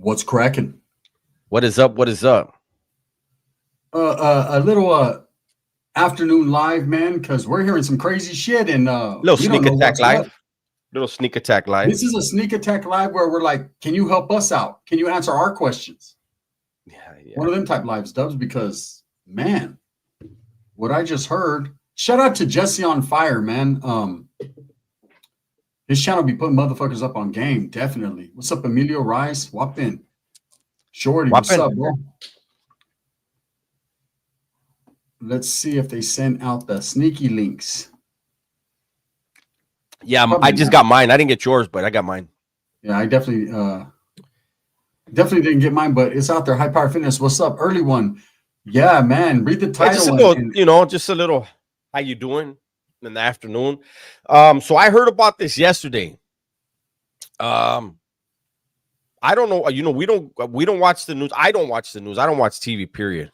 What's cracking? What is up? What is up? A little afternoon live, man, because we're hearing some crazy shit and Little we don't sneak know attack what's what. live. Little sneak attack live. This is a sneak attack live where we're like, can you help us out? Can you answer our questions? Yeah. One of them type lives, Dubs, because man, what I just heard. Shout out to Jesse on Fire, man. His channel be putting motherfuckers up on game, definitely. What's up, Emilio Rice? Whop in. Shorty, what's up, bro? Let's see if they sent out the sneaky links. Yeah, I just got mine. I didn't get yours, but I got mine. Yeah, I definitely didn't get mine, but it's out there. High Power Fitness. What's up? Early one. Yeah, man. Read the title. Just a little, just a little. How you doing in the afternoon? So I heard about this yesterday. I don't know. We don't watch the news. I don't watch the news. I don't watch TV. Period.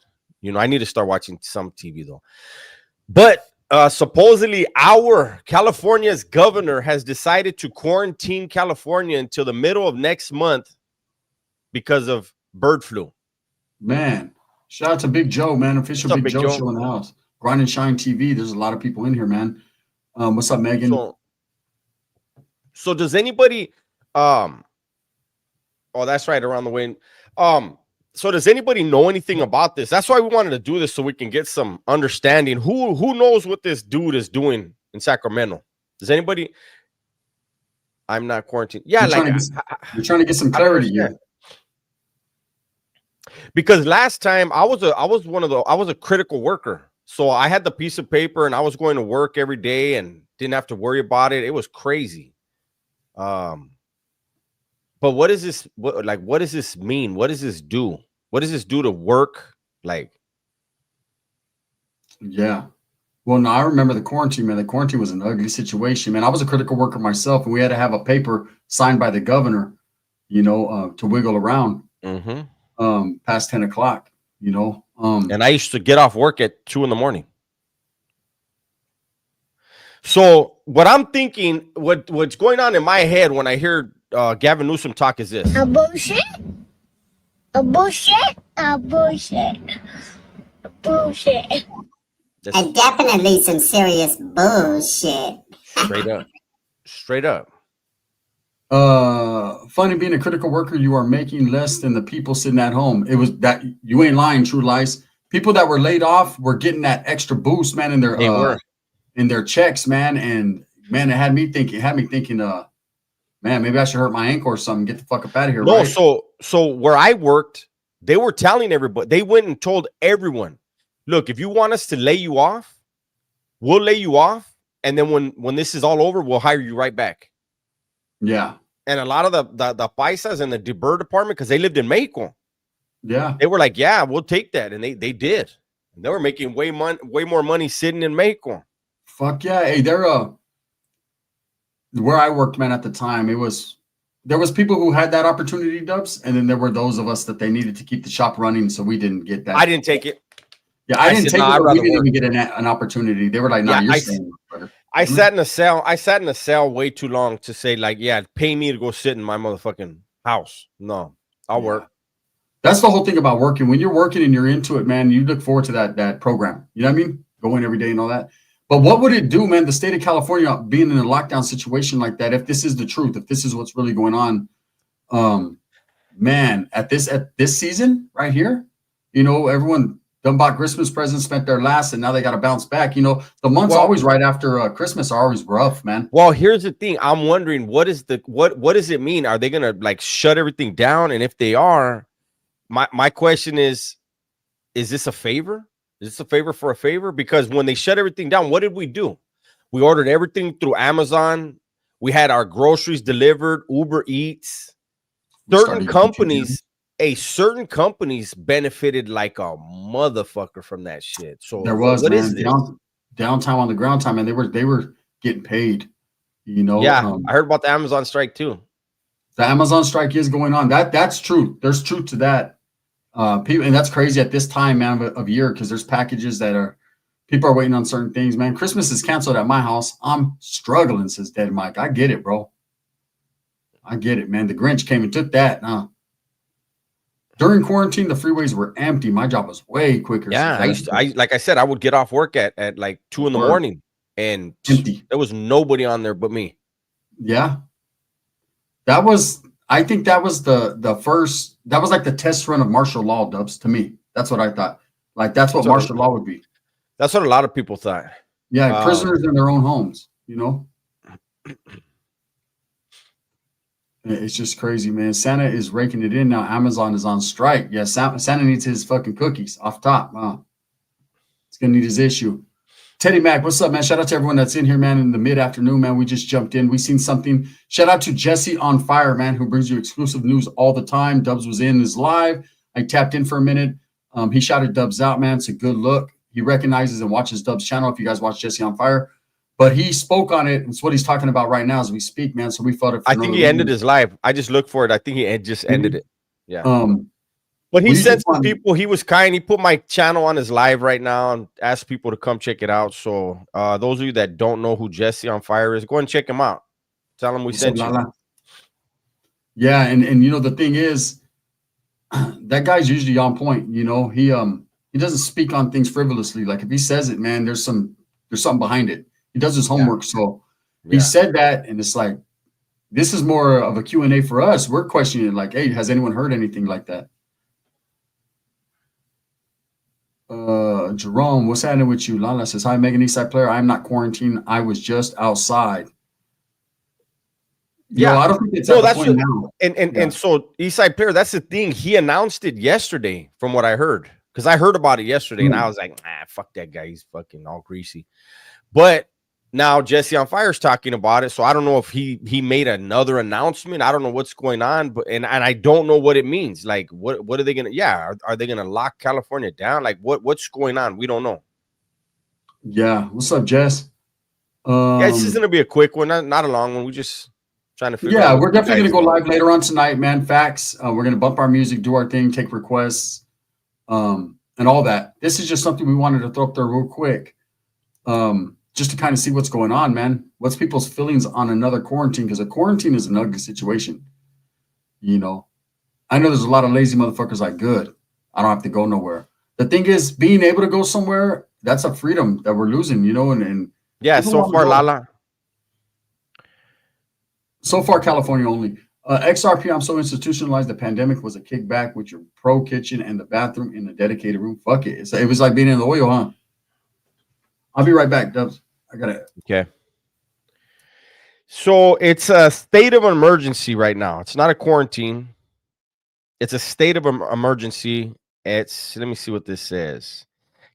I need to start watching some TV though. But supposedly, our California's governor has decided to quarantine California until the middle of next month because of bird flu. Man, shout out to Big Joe, man. Official Big Joe show in the house. Grind and Shine TV. There's a lot of people in here, man. What's up, Megan? So does anybody? Oh, that's right, around the way. So does anybody know anything about this? That's why we wanted to do this, so we can get some understanding. Who knows what this dude is doing in Sacramento? Does anybody? I'm not quarantined. Yeah, you're trying to get some clarity here. Because last time I was a critical worker. So I had the piece of paper and I was going to work every day and didn't have to worry about it. It was crazy. But what is this? What does this mean? What does this do? What does this do to work? Yeah. Well, no, I remember the quarantine, man. The quarantine was an ugly situation, man. I was a critical worker myself, and we had to have a paper signed by the governor, to wiggle around past 10 o'clock, And I used to get off work at 2 a.m. So what I'm thinking, what's going on in my head when I hear Gavin Newsom talk is this. A bullshit. And definitely some serious bullshit. Straight up. Funny being a critical worker, you are making less than the people sitting at home. It was that you ain't lying, True Lies. People that were laid off were getting that extra boost, man, in their checks, man. And man, it had me thinking, man, maybe I should hurt my ankle or something. Get the fuck up out of here. No, right? So where I worked, they were telling everybody, they went and told everyone, look, if you want us to lay you off, we'll lay you off. And then when this is all over, we'll hire you right back. Yeah. And a lot of the paisas in the deber department, because they lived in Mexico. Yeah. They were like, yeah, we'll take that. And they did. And they were making way more money sitting in Mexico. Fuck yeah. Hey, where I worked, man, at the time, there was people who had that opportunity, Dubs, and then there were those of us that they needed to keep the shop running, so we didn't get that. I didn't take it. Yeah, I didn't take it. We didn't even get an opportunity. They were like, "No, you're staying." I sat in a cell. I sat in a cell way too long to say, yeah, pay me to go sit in my motherfucking house. No, I'll work. That's the whole thing about working. When you're working and you're into it, man, you look forward to that program. You know what I mean? Go in every day and all that. But what would it do, man, the state of California being in a lockdown situation like that, if this is the truth, if this is what's really going on, man, at this season right here, everyone done bought Christmas presents, spent their last, and now they got to bounce back. The months always right after Christmas are always rough, man. Well, here's the thing. I'm wondering, what does it mean? Are they going to shut everything down? And if they are, my question is this a favor? Is this a favor for a favor? Because when they shut everything down, what did we do? We ordered everything through Amazon. We had our groceries delivered, Uber Eats. Certain companies benefited like a motherfucker from that shit. So there was downtime on the ground time, and they were getting paid. Yeah, I heard about the Amazon strike too. The Amazon strike is going on. That's true. There's truth to that. People, and that's crazy at this time, man, of year, because there's packages that people are waiting on certain things, man. Christmas is canceled at my house. I'm struggling, says Dead Mike. I get it, bro. I get it, man. The Grinch came and took that. During quarantine, the freeways were empty. My job was way quicker. Yeah, like I said, I would get off work at like 2 in the Word. morning, and Empty. there was nobody on there but me. Yeah. I think that was the first, that was like the test run of martial law, Dubs, to me. That's what I thought. Like, that's what martial law would be. That's what a lot of people thought. Yeah, prisoners in their own homes, you know? It's just crazy, man. Santa is raking it in now. Amazon is on strike. Yeah, Santa needs his fucking cookies off top. It's going to need his issue. Teddy Mac, what's up, man? Shout out to everyone that's in here, man, in the mid-afternoon, man. We just jumped in. We seen something. Shout out to Jesse on Fire, man, who brings you exclusive news all the time. Dubs was in his live. I tapped in for a minute. He shouted Dubs out, man. It's a good look. He recognizes and watches Dubs' channel if you guys watch Jesse on Fire. But he spoke on it. It's what he's talking about right now as we speak, man. So we felt it. I think he ended his live. I just looked for it. I think he had just ended it. Yeah. But he said to people, he was kind. He put my channel on his live right now and asked people to come check it out. So those of you that don't know who Jesse on Fire is, go and check him out. Tell him we sent you. Yeah, and you know the thing is, that guy's usually on point. You know, he doesn't speak on things frivolously. Like if he says it, man, there's something behind it. He does his homework. So he said that, and it's like, this is more of a Q&A for us. We're questioning like, hey, has anyone heard anything like that? Jerome, what's happening with you? Lala says, hi, Megan Eastside player. I'm not quarantined. I was just outside. Yeah, I don't think it's at the point now. And so Eastside player, that's the thing. He announced it yesterday, from what I heard, because I heard about it yesterday, and I was like, fuck that guy. He's fucking all greasy. But now Jesse on Fire is talking about it, so I don't know if he made another announcement. I don't know what's going on, but and I don't know what it means. Like, what are they gonna? Yeah, are they gonna lock California down? Like, what's going on? We don't know. Yeah, what's up, Jess? Yeah, this is gonna be a quick one, not a long one. We just trying to figure. Yeah, we're definitely gonna go live later on tonight, man. Facts. We're gonna bump our music, do our thing, take requests, and all that. This is just something we wanted to throw up there real quick. Just to kind of see what's going on, man. What's people's feelings on another quarantine? Because a quarantine is an ugly situation. You know, I know there's a lot of lazy motherfuckers like, good, I don't have to go nowhere. The thing is, being able to go somewhere, that's a freedom that we're losing, you know, and yeah, so far, Lala. So far, California only. XRP, I'm so institutionalized. The pandemic was a kickback with your pro kitchen and the bathroom in a dedicated room. Fuck it. It was like being in the oil, huh? I'll be right back, Dubs. I got it. Okay. So it's a state of emergency right now. It's not a quarantine. It's a state of emergency. Let me see what this says.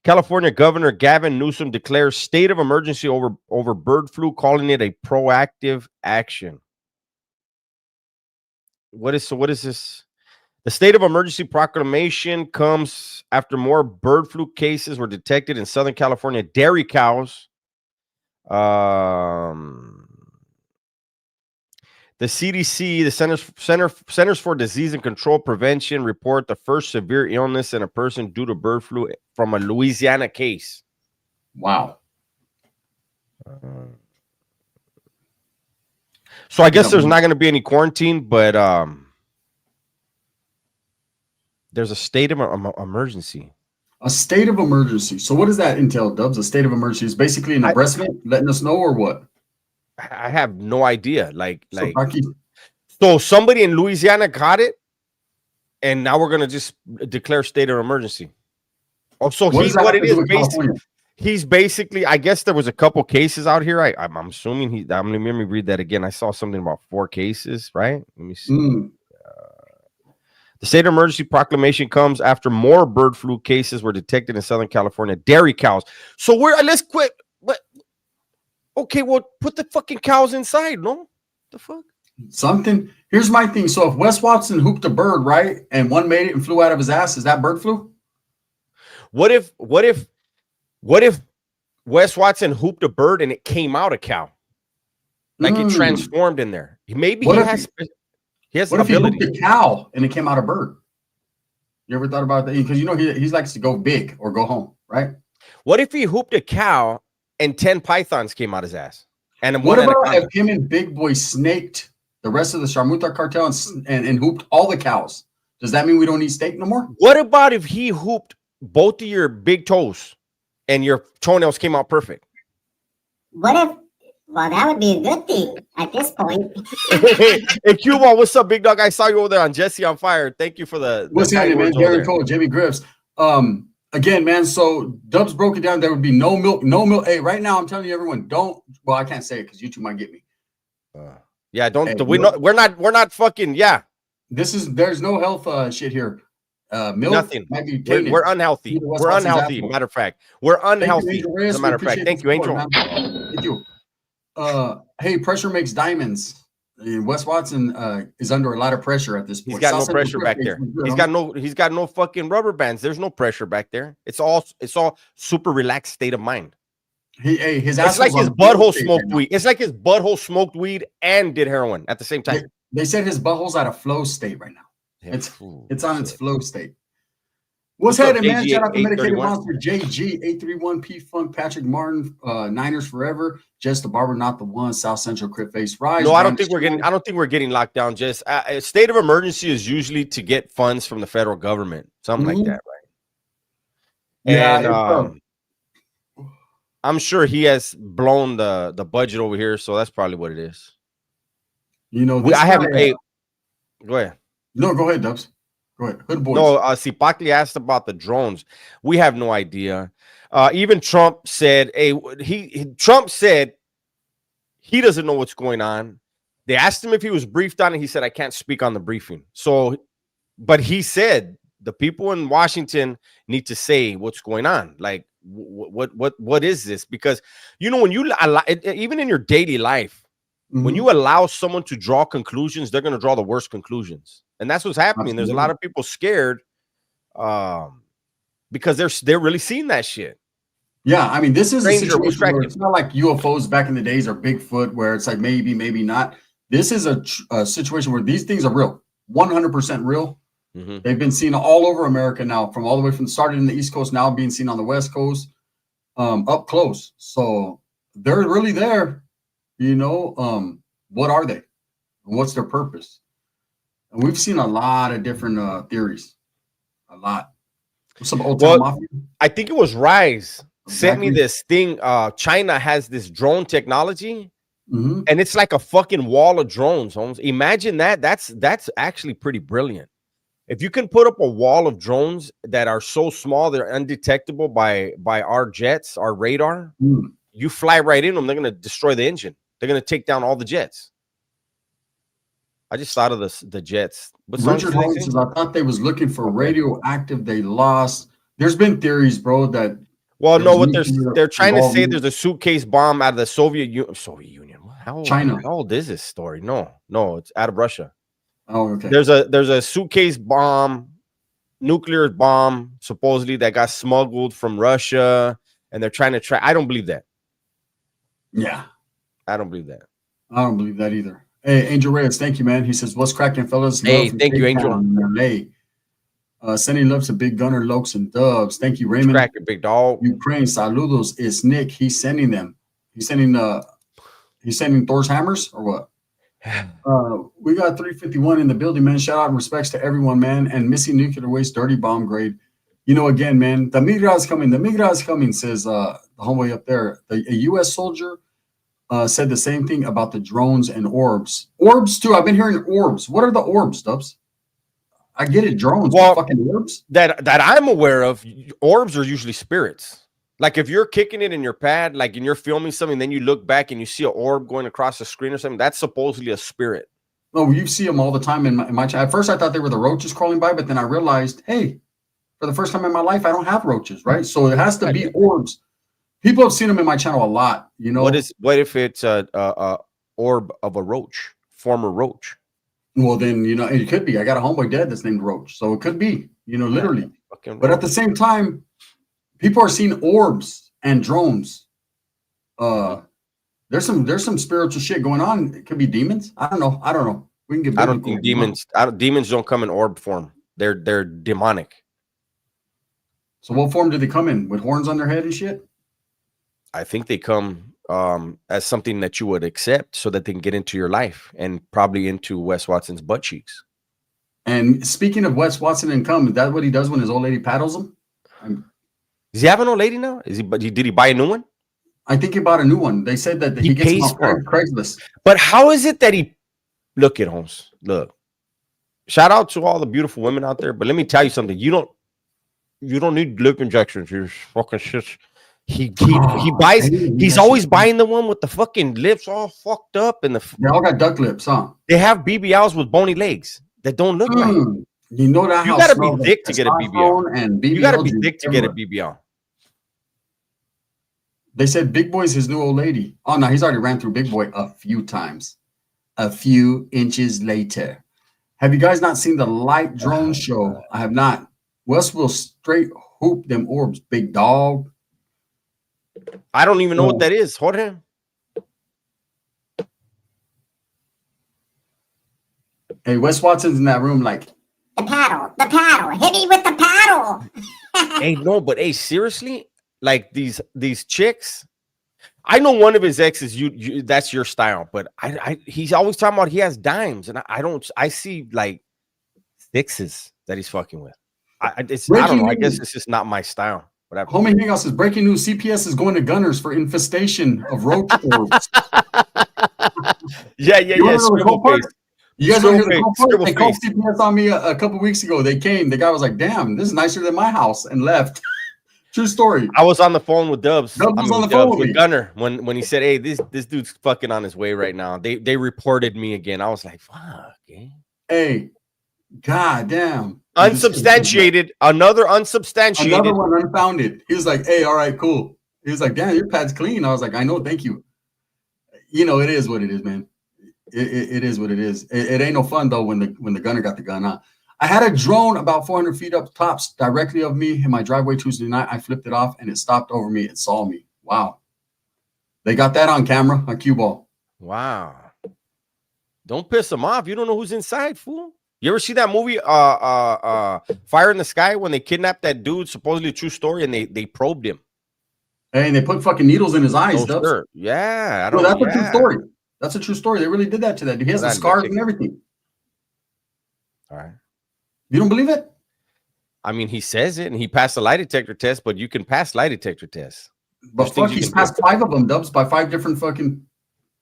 California Governor Gavin Newsom declares state of emergency over bird flu, calling it a proactive action. What is this? The state of emergency proclamation comes after more bird flu cases were detected in Southern California dairy cows. The CDC, the Centers for Disease and Control Prevention, report the first severe illness in a person due to bird flu from a Louisiana case. Wow. So I guess there's not going to be any quarantine, but there's a state of emergency. A state of emergency. So what does that entail, Dubs? A state of emergency is basically an arrestment, letting us know, or what? I have no idea. So somebody in Louisiana got it, and now we're gonna just declare state of emergency. Oh, so he's basically. I guess there was a couple cases out here. I'm assuming let me read that again. I saw something about 4 cases, right? Let me see. The state of emergency proclamation comes after more bird flu cases were detected in Southern California dairy cows. So let's quit. But okay, well, put the fucking cows inside. No, the fuck. Something. Here's my thing. So if Wes Watson hooped a bird, right, and one made it and flew out of his ass, is that bird flu? What if Wes Watson hooped a bird and it came out a cow, like it transformed in there? Maybe he has. What if he hooped a cow and it came out a bird? You ever thought about that? Because you know he likes to go big or go home, right? What if he hooped a cow and 10 pythons came out his ass? And what about if him and Big Boy snaked the rest of the Sharmutar cartel and hooped all the cows? Does that mean we don't eat steak no more? What about if he hooped both of your big toes and your toenails came out perfect? What if? Well, that would be a good thing at this point. Hey, Cuba, what's up, big dog? I saw you over there on Jesse on Fire. Thank you for the What's kind happening, man? words over Darren there. Cole, Jimmy Griffs. Again, man. So Dubs broke it down. There would be no milk, no milk. Hey, right now I'm telling you, everyone, don't. Well, I can't say it because you two might get me. Yeah, don't. Hey, We're not fucking. Yeah, There's no health shit here. Milk nothing. might be tainted. We're unhealthy. Either West We're Watson's unhealthy. apple. Matter of fact, we're Thank you, unhealthy. Angel Reyes. As a We matter of fact, appreciate thank the you, support, Angel. man. Thank you. Hey, pressure makes diamonds. And Wes Watson is under a lot of pressure at this point. He's got South no Central pressure Cliff back there. Gate is good, He's got no fucking rubber bands. There's no pressure back there. It's all super relaxed state of mind. His It's like his butthole smoked weed. It's like his butthole smoked weed and did heroin at the same time. They said his butthole's at a flow state right now. Yeah, It's on its flow state. What's up, happening, man? JG Shout out to Medicated 831? Monster, JG 831 P Funk, Patrick Martin, Niners Forever, Just the Barber, Not the One, South Central Crip Face Rise. No, I don't think we're getting locked down. Just a state of emergency is usually to get funds from the federal government, something like that, right? Yeah, and I'm sure he has blown the budget over here, so that's probably what it is. You know, I haven't. Go ahead. No, go ahead, Dubs. Go ahead. Hood boys. No, Sipakli asked about the drones. We have no idea. Even Trump said, Trump said he doesn't know what's going on. They asked him if he was briefed on it. He said, I can't speak on the briefing. So, but he said the people in Washington need to say what's going on. Like, what is this? Because, you know, when you even in your daily life, when you allow someone to draw conclusions, they're going to draw the worst conclusions. And that's what's happening. Absolutely. There's a lot of people scared because they're really seeing that shit. Yeah, I mean, this is a situation where cracking? it's not like UFOs back in the days or Bigfoot, where it's like maybe, maybe not. This is a situation where these things are real, 100% real. They've been seen all over America now, from all the way from started in the East Coast, now being seen on the West Coast, up close. So they're really there. You know, what are they? What's their purpose? And we've seen a lot of different theories. A lot. Some old time mafia. I think it was Rise sent me this thing. China has this drone technology, and it's like a fucking wall of drones, Holmes. Imagine that. That's actually pretty brilliant. If you can put up a wall of drones that are so small they're undetectable by our jets, our radar, you fly right in them, they're gonna destroy the engine. They're gonna take down all the jets. I just thought of the jets. Richard Holmes says, I thought they was looking for radioactive. They lost. There's been theories, bro, that. Well, no, what they're trying to say, there's a suitcase bomb out of the Soviet Union. China. How old is this story? No, it's out of Russia. Oh, okay. There's a suitcase bomb, nuclear bomb, supposedly that got smuggled from Russia, and they're trying to track. I don't believe that. Yeah, I don't believe that. I don't believe that either. Hey, Angel Reyes, thank you, man. He says, "What's cracking, fellas?" Hey, thank you, Angel. Sending love to Big Gunner, Lokes, and Dubs. Thank you, Raymond. Cracking, big dog. Ukraine, saludos. It's Nick. He's sending them. He's sending Thor's hammers or what? We got 351 in the building, man. Shout out and respects to everyone, man. And missing nuclear waste, dirty bomb grade. You know, again, man, the migra is coming. The migra is coming, says the homeboy up there. A U.S. soldier said the same thing about the drones and orbs. Orbs, too. I've been hearing orbs. What are the orbs, Dubs? I get it, drones. Well, fucking orbs? That I'm aware of, orbs are usually spirits. Like if you're kicking it in your pad, like and you're filming something, then you look back and you see an orb going across the screen or something, that's supposedly a spirit. Oh, you see them all the time in my channel. At first, I thought they were the roaches crawling by, but then I realized, hey, for the first time in my life, I don't have roaches, right? So it has to be orbs. People have seen them in my channel a lot, you know. What if it's a orb of a roach, former roach? Well, then, you know, it could be. I got a homeboy dead that's named Roach. So it could be, you know, literally. But at the same time, people are seeing orbs and drones. There's some spiritual shit going on. It could be demons. I don't know. We can get. I don't think demons. Demons don't come in orb form. They're demonic. So what form do they come in? With horns on their head and shit? I think they come as something that you would accept so that they can get into your life and probably into Wes Watson's butt cheeks. And speaking of Wes Watson income, is that what he does when his old lady paddles him? Does he have an old lady now? Is he? But did he buy a new one? I think he bought a new one. They said that He he gets them pays off for 'em. Craigslist. But how is it that he look at Holmes? Look, shout out to all the beautiful women out there. But let me tell you something. You don't need lip injections. You're fucking shit. He buys. He's always buying the one with the fucking lips all fucked up and They all got duck lips, huh? they have BBLs with bony legs that don't look right. You know that You how gotta be thick to get a BBL. And BBL You gotta be juice thick to get a everywhere. BBL. They said Big Boy's his new old lady. Oh no, he's already ran through Big Boy a few times. A few inches later. Have you guys not seen the light drone show? I have not. Wes will straight hoop them orbs, big dog. I don't even know what that is. Hold on. Hey, Wes Watson's in that room like, The paddle, hit me with the paddle. Hey, no, but hey, seriously, like these chicks. I know one of his exes. You that's your style, but he's always talking about he has dimes, and I see like sixes that he's fucking with. I don't know. I guess it's just not my style. Whatever. Homie Hangout says breaking news: CPS is going to Gunners for infestation of roach orbs. Yeah. Scribble face. You guys want to hear the cool part? They Scribble called face. CPS on me a couple weeks ago. They came. The guy was like, "Damn, this is nicer than my house," and left. True story. I was on the phone with Dubs. Dubs was on the phone with me. Gunner when he said, "Hey, this dude's fucking on his way right now." They reported me again. I was like, "Fuck." Eh? Hey, god damn. Unsubstantiated. Another unsubstantiated. Another one unfounded. He was like, "Hey, all right, cool." He was like, "Damn, your pad's clean." I was like, "I know, thank you." You know, it is what it is, man. It is what it is. It ain't no fun though when the gunner got the gun, huh? I had a drone about 400 feet up tops directly of me in my driveway Tuesday night. I flipped it off and it stopped over me. It saw me. Wow. They got that on camera on cue ball. Wow. Don't piss them off. You don't know who's inside, fool. You ever see that movie Fire in the Sky when they kidnapped that dude, supposedly true story, and they probed him? Hey, and they put fucking needles in his eyes. No, sure. Yeah. That's a true story. That's a true story. They really did that to that dude. He has the scars and everything. All right. You don't believe it? I mean, he says it, and he passed the lie detector test, but you can pass lie detector tests. But fuck, he's passed 5 of them, Dubs, by 5 different fucking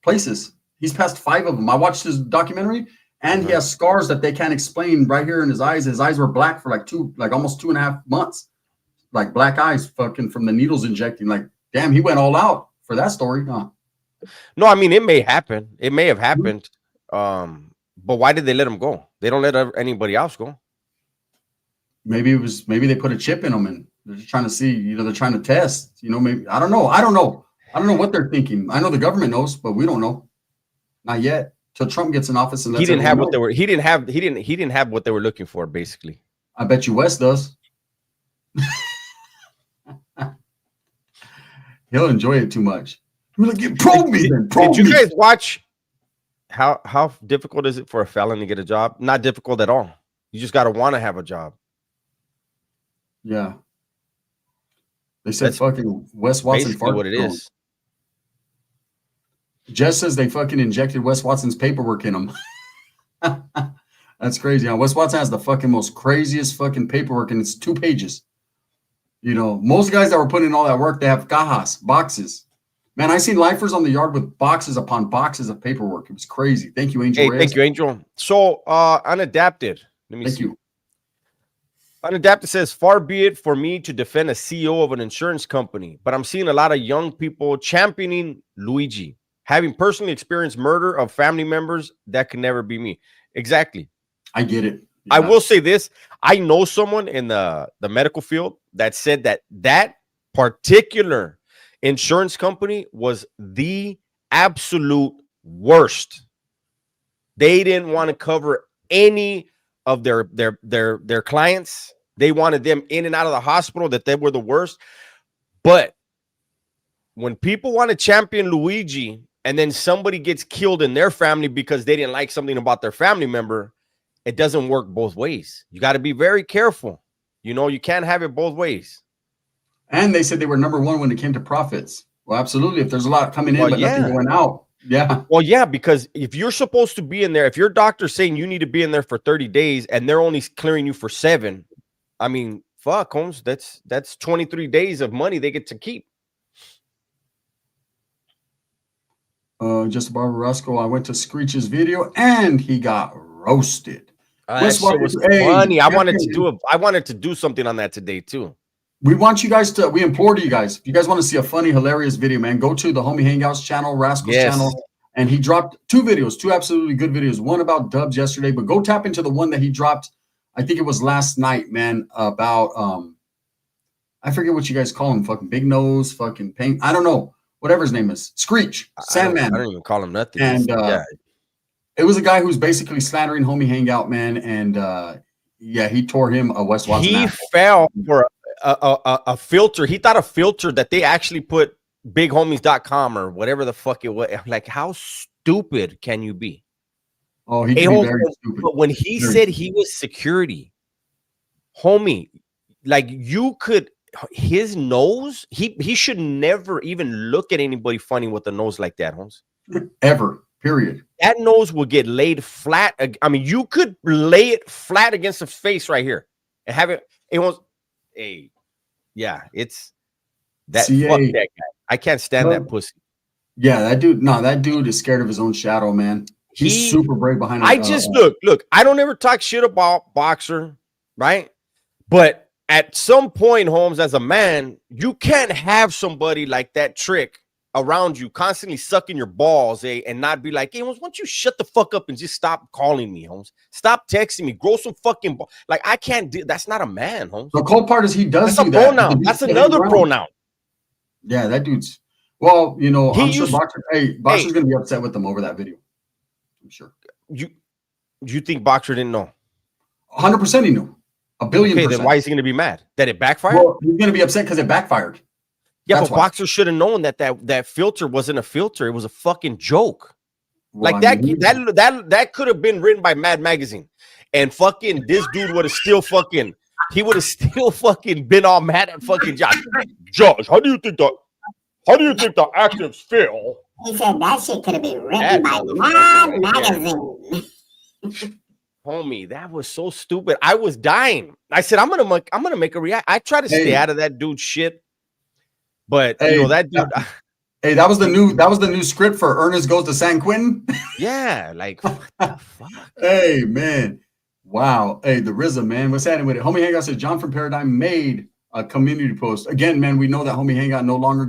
places. He's passed 5 of them. I watched his documentary, and he has scars that they can't explain right here in his eyes. His eyes were black for like almost 2.5 months. Like black eyes fucking from the needles injecting. Like, damn, he went all out for that story, huh? No, I mean, it may happen. It may have happened. But why did they let him go? They don't let anybody else go. Maybe they put a chip in them and they're just trying to see, they're trying to test, maybe. I don't know. I don't know what they're thinking. I know the government knows, but we don't know. Not yet. Till Trump gets in office and he didn't have what they were he didn't have what they were looking for, basically. I bet you West does. He'll enjoy it too much. Probe me then. Did you guys watch how difficult is it for a felon to get a job? Not difficult at all. You just got to want to have a job. Yeah. They said fucking Wes Watson farted. What it is. Jess says they fucking injected Wes Watson's paperwork in him. That's crazy. Wes Watson has the fucking most craziest fucking paperwork, and it's 2 pages. Most guys that were putting in all that work, they have cajas, boxes. Man, I seen lifers on the yard with boxes upon boxes of paperwork. It was crazy. Thank you, Angel. Hey, thank you, Angel. So, Unadapted. Let me see. You. Unadapted says, far be it for me to defend a CEO of an insurance company, but I'm seeing a lot of young people championing Luigi, having personally experienced murder of family members. That can never be me. Exactly. I get it. Yeah. I will say this. I know someone in the medical field that said that particular insurance company was the absolute worst. They didn't want to cover any of their clients. They wanted them in and out of the hospital, that they were the worst. But when people want to champion Luigi and then somebody gets killed in their family because they didn't like something about their family member, it doesn't work both ways. You got to be very careful. You can't have it both ways. And they said they were number 1 when it came to profits. Well, absolutely. If there's a lot coming in, but nothing going out. Yeah. Well, yeah, because if you're supposed to be in there, if your doctor's saying you need to be in there for 30 days and they're only clearing you for 7, I mean, fuck, Holmes, that's 23 days of money they get to keep. Just Barbara Roscoe, I went to Screech's video and he got roasted. That shit was funny. I wanted to do something on that today too. We want you guys to, we implore you guys, if you guys want to see a funny, hilarious video, man, go to the Homie Hangouts channel, Rascal's channel. And he dropped 2 videos, 2 absolutely good videos. One about Dubs yesterday, but go tap into the one that he dropped. I think it was last night, man, about, I forget what you guys call him. Fucking Big Nose, fucking Paint. I don't know. Whatever his name is. Screech, Sandman. I don't even call him nothing. And it was a guy who's basically slandering Homie Hangout, man. And yeah, he tore him a West Watson. He fell for a filter. He thought a filter that they actually put bighomies.com or whatever the fuck it was. Like, how stupid can you be? Oh, he can be very stupid. But when he said he was security, homie, like you could, his nose, he should never even look at anybody funny with a nose like that, Holmes. Ever, period. That nose will get laid flat. I mean, you could lay it flat against the face right here and have it. It was, hey, yeah, it's that. Fuck that guy. I can't stand that pussy. Yeah, that dude is scared of his own shadow, man. He's super brave behind. I just look. I don't ever talk shit about Boxer, right? But at some point, Holmes, as a man, you can't have somebody like that trick around you, constantly sucking your balls, and not be like, hey, Holmes, why don't you shut the fuck up and just stop calling me, Holmes? Stop texting me. Grow some fucking balls. Like, I can't do. That's not a man, Holmes. The cool part is he does do that. That's a pronoun. That's another pronoun. Yeah, that dude's. Well, you know, I'm sure Boxer's gonna be upset with them over that video. I'm sure. You think Boxer didn't know? 100% he knew. A billion percent. Then why is he going to be mad? That it backfired? Well, he's going to be upset because it backfired. Yeah, but Boxer should have known that filter wasn't a filter. It was a fucking joke. Well, like that could have been written by Mad Magazine. And fucking this dude would have still fucking, he would have still fucking been all mad at fucking Josh. Josh, how do you think the actors feel? He said that shit could have been written by Mad Magazine. Homie, that was so stupid. I was dying. I said, I'm gonna make a react. I try to stay out of that dude's shit, but you know that dude. Hey, that was the new script for Ernest Goes to San Quentin. Yeah, like what the fuck? Hey man, wow. Hey, the RZA, man, what's happening with it? Homie Hangout said John from Paradigm made a community post again. Man, we know that Homie Hangout no longer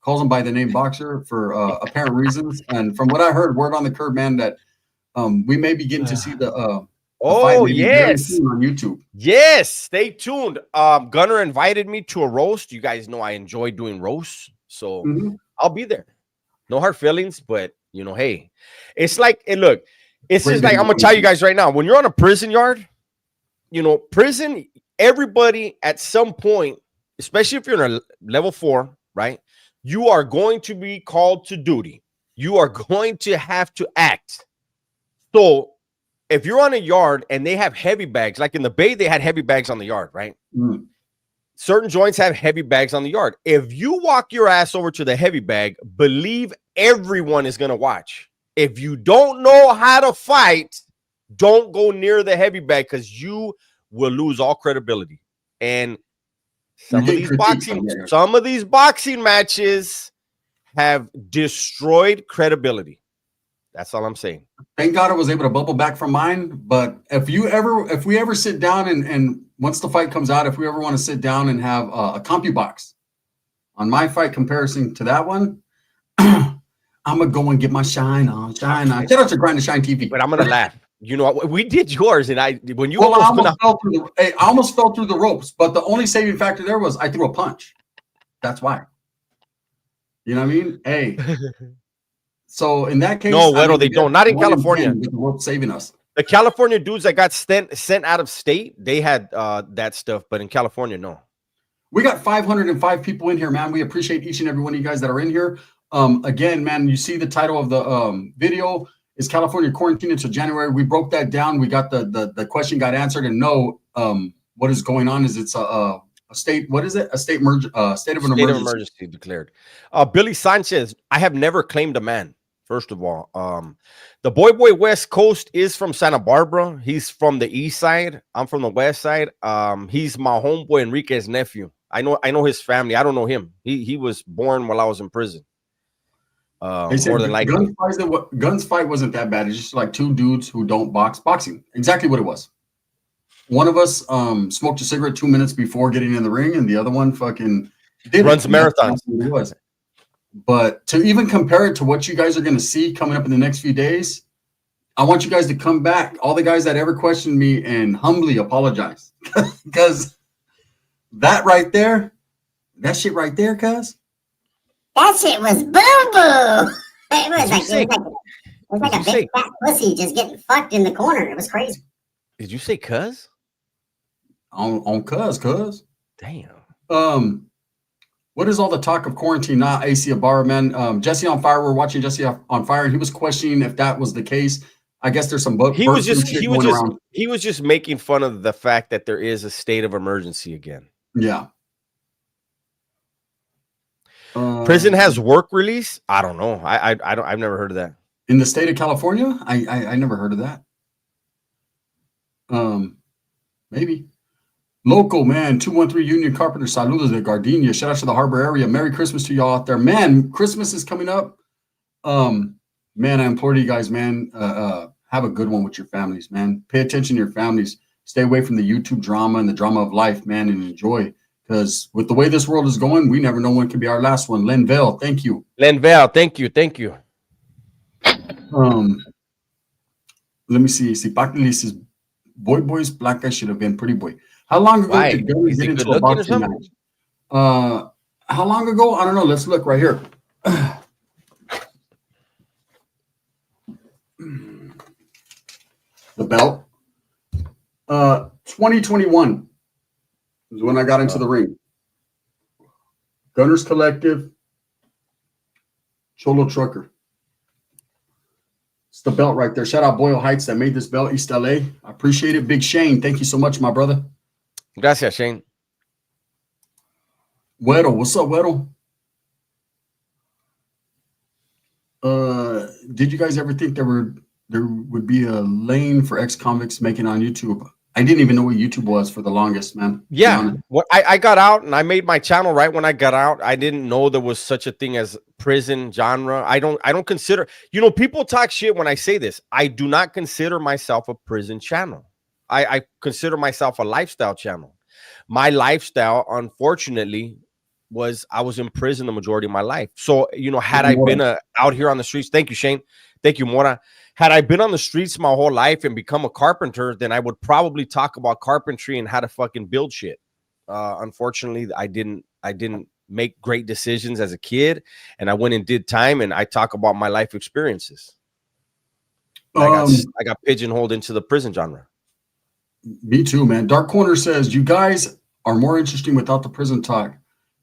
calls him by the name Boxer for apparent reasons. And from what I heard, word on the curb, man, that we may be getting to see the fight yes on YouTube. Yes, stay tuned. Gunner invited me to a roast. You guys know I enjoy doing roasts, so I'll be there. No hard feelings, but you know, hey, it's like, look, it's just like, I'm gonna tell you guys right now, when you're on a prison yard, you know, prison, everybody at some point, especially if you're in a level 4, right? You are going to be called to duty. You are going to have to act. So if you're on a yard and they have heavy bags, like in the Bay, they had heavy bags on the yard, right? Certain joints have heavy bags on the yard. If you walk your ass over to the heavy bag, believe everyone is going to watch. If you don't know how to fight, don't go near the heavy bag because you will lose all credibility. And some of these boxing matches have destroyed credibility. That's all I'm saying. Thank God I was able to bubble back from mine. But if we ever sit down and once the fight comes out, if we ever want to sit down and have a CompuBox on my fight comparison to that one, I'm gonna go and get my shine on. Shout out to Grind to Shine TV. But I'm gonna laugh. You know, we did yours, and I almost fell through the ropes. But the only saving factor there was I threw a punch. That's why. You know what I mean? Hey. So in that case, no, they don't. Not in California. The rope saving us. The California dudes that got sent out of state, they had that stuff, but in California, no. We got 505 people in here, man. We appreciate each and every one of you guys that are in here. Again, man, you see the title of the video is California quarantine until January. We broke that down. We got the question got answered, and no, what is going on is it's a state. What is it? A state of an emergency. State of emergency declared. Billy Sanchez, I have never claimed a man. First of all, the boy West Coast is from Santa Barbara. He's from the east side. I'm from the west side. He's my homeboy Enrique's nephew. I know his family. I don't know him. He was born while I was in prison. They said More than likely. guns fight wasn't that bad. It's just like two dudes who don't boxing. Exactly what it was. One of us smoked a cigarette 2 minutes before getting in the ring, and the other one fucking runs marathons. It was. But to even compare it to what you guys are going to see coming up in the next few days, I want you guys to come back, all the guys that ever questioned me, and humbly apologize. Because that right there, that shit right there, cuz. That shit was boo boo. It was like a big fat pussy just getting fucked in the corner. It was crazy. Did you say cuz? On cuz. Damn. What is all the talk of quarantine? Not AC Ibarra, man. Jesse on Fire. We're watching Jesse on Fire, and he was questioning if that was the case. I guess there's some he was just making fun of the fact that there is a state of emergency again. Yeah. Prison has work release. I don't know. I've never heard of that. In the state of California, I never heard of that. Maybe. Local, man, 213 Union Carpenter, saludos de Gardenia. Shout out to the harbor area. Merry Christmas to y'all out there. Man, Christmas is coming up. Man, I implore you guys, man, have a good one with your families, man. Pay attention to your families. Stay away from the YouTube drama and the drama of life, man, and enjoy. Because with the way this world is going, we never know when could be our last one. Len Vale, thank you. Len Vale, thank you. Let me see. Si Pacli says, boys, black guy should have been pretty boy. How long ago did Gunner get into a boxing match? How long ago? I don't know. Let's look right here. The belt. 2021 is when I got into the ring. Gunners Collective, Cholo Trucker. It's the belt right there. Shout out Boyle Heights that made this belt, East LA. I appreciate it. Big Shane, thank you so much, my brother. Gracias, Shane. Weddle, what's up, Weddle? Did you guys ever think there would be a lane for ex-convicts making on YouTube? I didn't even know what YouTube was for the longest, man. Yeah, I got out and I made my channel right when I got out. I didn't know there was such a thing as prison genre. I don't consider, people talk shit when I say this. I do not consider myself a prison channel. I consider myself a lifestyle channel. My lifestyle, unfortunately, was I was in prison the majority of my life. So, had I been out here on the streets, thank you, Shane. Thank you, Mora. Had I been on the streets my whole life and become a carpenter, then I would probably talk about carpentry and how to fucking build shit. Unfortunately, I didn't make great decisions as a kid, and I went and did time, and I talk about my life experiences. I got pigeonholed into the prison genre. Me too, man. Dark Corner says, you guys are more interesting without the prison talk.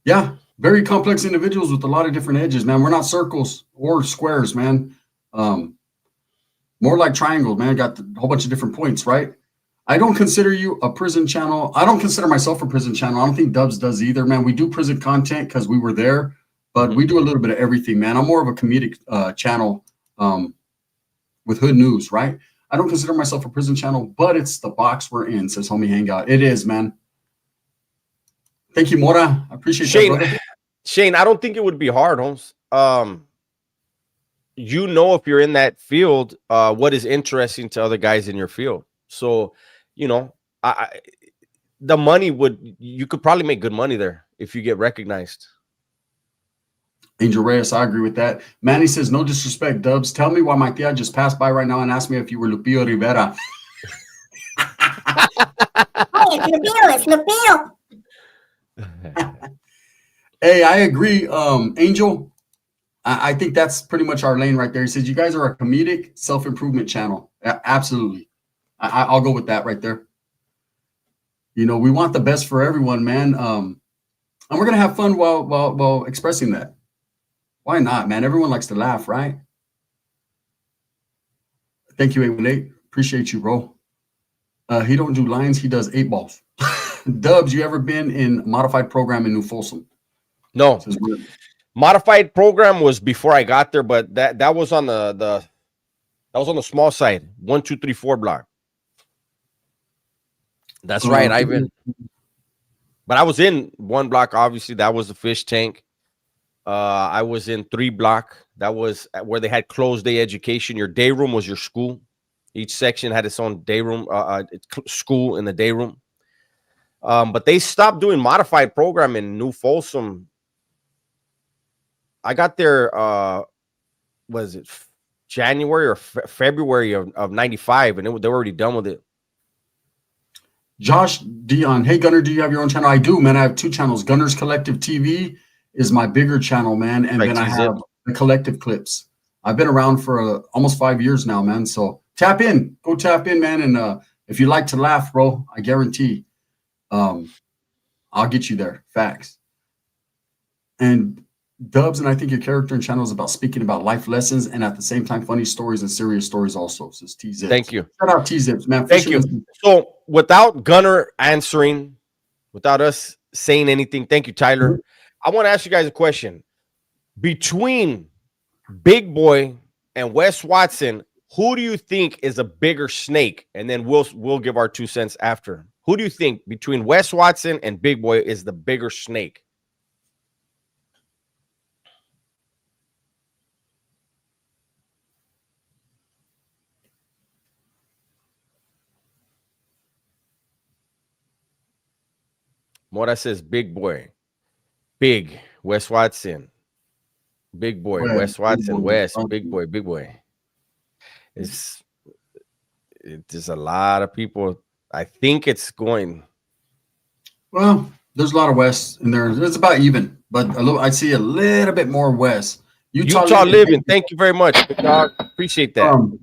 Yeah, very complex individuals with a lot of different edges, man. We're not circles or squares, man. More like triangles, man. Got a whole bunch of different points, right? I don't consider you a prison channel. I don't consider myself a prison channel. I don't think Dubs does either, man. We do prison content because we were there, but we do a little bit of everything, man. I'm more of a comedic channel with Hood News, right? I don't consider myself a prison channel, but it's the box we're in, says Homie Hangout. It is, man. Thank you, Mora. I appreciate Shane, that, brother. Shane, I don't think it would be hard, Holmes. If you're in that field, what is interesting to other guys in your field. So, the money you could probably make good money there if you get recognized. Angel Reyes, I agree with that. Manny says, no disrespect, Dubs. Tell me why my tia just passed by right now and asked me if you were Lupillo Rivera. Hey, it's Lupillo. Hey, I agree, Angel. I think that's pretty much our lane right there. He says, you guys are a comedic self-improvement channel. Absolutely. I'll go with that right there. We want the best for everyone, man. And we're going to have fun while expressing that. Why not, man? Everyone likes to laugh, right? Thank you, 818. Appreciate you, bro. He don't do lines. He does 8 balls. Dubs, you ever been in modified program in New Folsom? No. Modified program was before I got there, but that was on that was on the small side, 1, 2, 3, 4 block. That's right, Ivan. But I was in 1 block. Obviously, that was the fish tank. I was in 3 block. That was where they had closed day education. Your day room was your school. Each section had its own day room, school in the day room. But they stopped doing modified program in New Folsom. I got there, was it January or February of 95, and they were already done with it. Josh Dion, hey Gunner, do you have your own channel? I do, man. I have 2 channels. Gunner's Collective TV is my bigger channel, man, and then I have the Collective Clips. I've been around for almost 5 years now, man. So tap in, go tap in, man. And if you like to laugh, bro, I guarantee, I'll get you there. Facts. And Dubs, and I think your character and channel is about speaking about life lessons and at the same time funny stories and serious stories also. Says T-Zips. Thank you. Shout out T-Zips, man. Thank you. So without Gunner answering, without us saying anything, thank you, Tyler. I want to ask you guys a question. Between Big Boy and Wes Watson, who do you think is a bigger snake? And then we'll give our 2 cents after. Who do you think between Wes Watson and Big Boy is the bigger snake? Mora says Big Boy. Big Wes Watson. Big Boy, Wes Watson, Wes, Big Boy, Big Boy. There's a lot of people. I think it's going. Well, there's a lot of West in there. It's about even, but I see a little bit more West. Utah living. Thank you very much, big dog. Appreciate that.